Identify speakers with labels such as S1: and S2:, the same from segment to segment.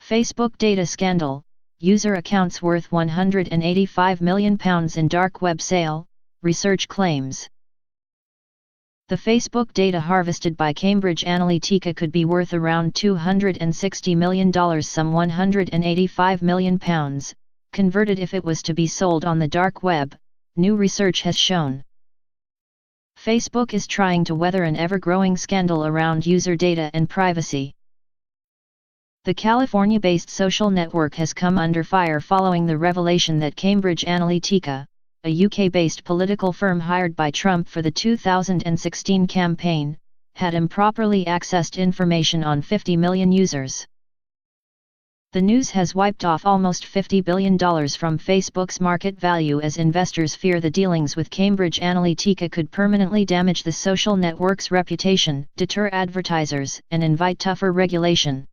S1: Facebook data scandal, user accounts worth £185 million in dark web sale, research claims. The Facebook data harvested by Cambridge Analytica could be worth around $260 million, some £185 million, converted if it was to be sold on the dark web, new research has shown. Facebook is trying to weather an ever-growing scandal around user data and privacy. The California-based social network has come under fire following the revelation that Cambridge Analytica, a UK-based political firm hired by Trump for the 2016 campaign, had improperly accessed information on 50 million users. The news has wiped off almost $50 billion from Facebook's market value as investors fear the dealings with Cambridge Analytica could permanently damage the social network's reputation, deter advertisers, and invite tougher regulation.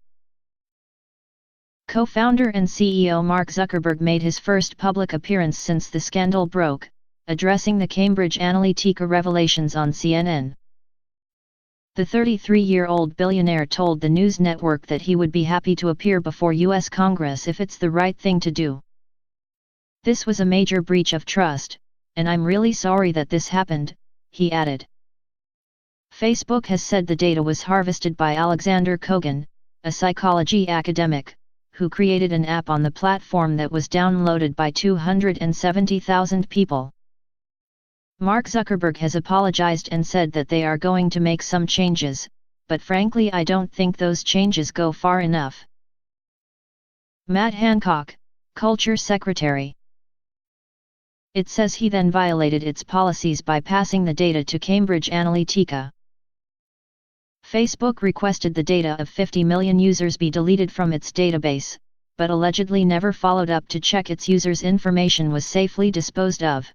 S1: Co-founder and CEO Mark Zuckerberg made his first public appearance since the scandal broke, addressing the Cambridge Analytica revelations on CNN. The 33-year-old billionaire told the news network that he would be happy to appear before U.S. Congress if it's the right thing to do. "This was a major breach of trust, and I'm really sorry that this happened," he added. Facebook has said the data was harvested by Alexander Kogan, a psychology academic, who created an app on the platform that was downloaded by 270,000 people. Mark Zuckerberg has apologized and said that they are going to make some changes, but frankly I don't think those changes go far enough. Matt Hancock, Culture Secretary. It says he then violated its policies by passing the data to Cambridge Analytica. Facebook requested the data of 50 million users be deleted from its database, but allegedly never followed up to check its users' information was safely disposed of.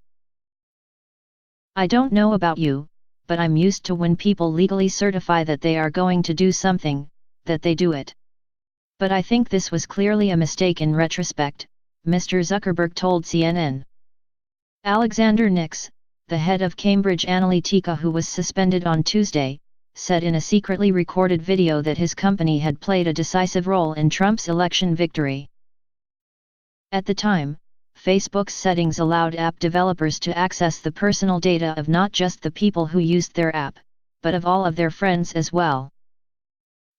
S1: "I don't know about you, but I'm used to when people legally certify that they are going to do something, that they do it. But I think this was clearly a mistake in retrospect," Mr. Zuckerberg told CNN. Alexander Nix, the head of Cambridge Analytica who was suspended on Tuesday, said in a secretly recorded video that his company had played a decisive role in Trump's election victory. At the time, Facebook's settings allowed app developers to access the personal data of not just the people who used their app, but of all of their friends as well.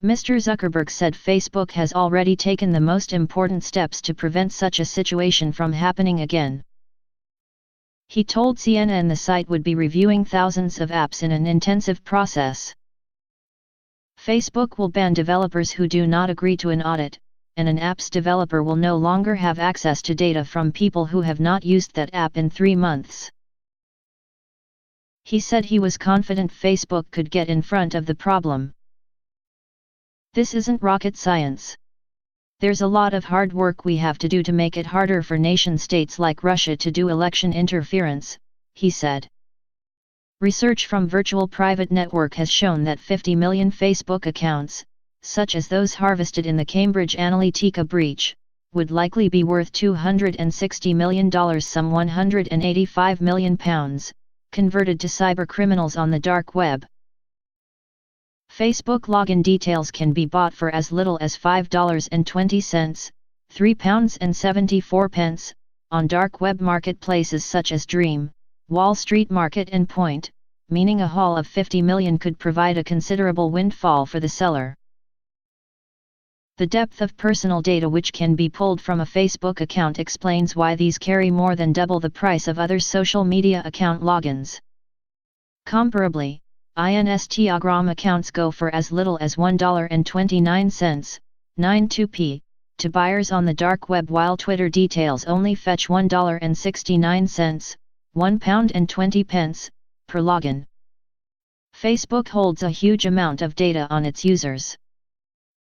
S1: Mr. Zuckerberg said Facebook has already taken the most important steps to prevent such a situation from happening again. He told CNN the site would be reviewing thousands of apps in an intensive process. Facebook will ban developers who do not agree to an audit, and an app's developer will no longer have access to data from people who have not used that app in 3 months. He said he was confident Facebook could get in front of the problem. "This isn't rocket science. There's a lot of hard work we have to do to make it harder for nation-states like Russia to do election interference," he said. Research from Virtual Private Network has shown that 50 million Facebook accounts, such as those harvested in the Cambridge Analytica breach, would likely be worth $260 million, some £185 million, converted to cybercriminals on the dark web. Facebook login details can be bought for as little as $5.20, £3.74, on dark web marketplaces such as Dream, Wall Street Market and Point, meaning a haul of 50 million could provide a considerable windfall for the seller. The depth of personal data which can be pulled from a Facebook account explains why these carry more than double the price of other social media account logins. Comparably, Instagram accounts go for as little as $1.29, 92p, to buyers on the dark web, while Twitter details only fetch $1.69, £1.20, per login. Facebook holds a huge amount of data on its users.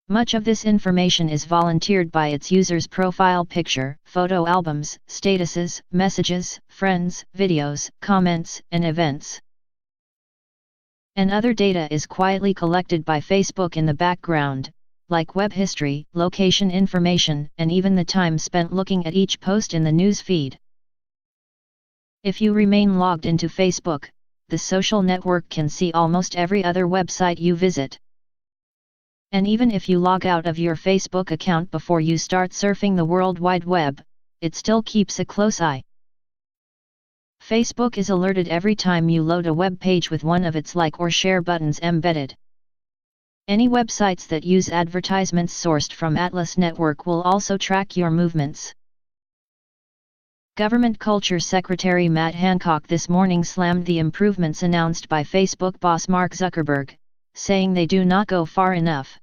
S1: Much of this information is volunteered by its users' profile picture, photo albums, statuses, messages, friends, videos, comments, and events. And other data is quietly collected by Facebook in the background, like web history, location information, and even the time spent looking at each post in the news feed. If you remain logged into Facebook, the social network can see almost every other website you visit. And even if you log out of your Facebook account before you start surfing the World Wide Web, it still keeps a close eye. Facebook is alerted every time you load a web page with one of its like or share buttons embedded. Any websites that use advertisements sourced from Atlas Network will also track your movements. Government Culture Secretary Matt Hancock this morning slammed the improvements announced by Facebook boss Mark Zuckerberg, saying they do not go far enough.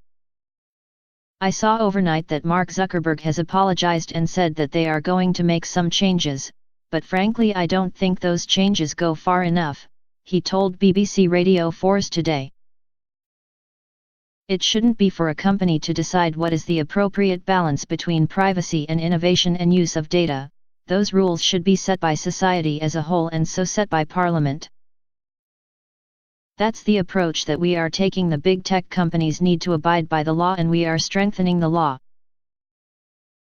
S1: I saw overnight that Mark Zuckerberg has apologized and said that they are going to make some changes, but frankly I don't think those changes go far enough, he told BBC Radio 4's Today. It shouldn't be for a company to decide what is the appropriate balance between privacy and innovation and use of data. Those rules should be set by society as a whole and so set by Parliament. That's the approach that we are taking. The big tech companies need to abide by the law and we are strengthening the law.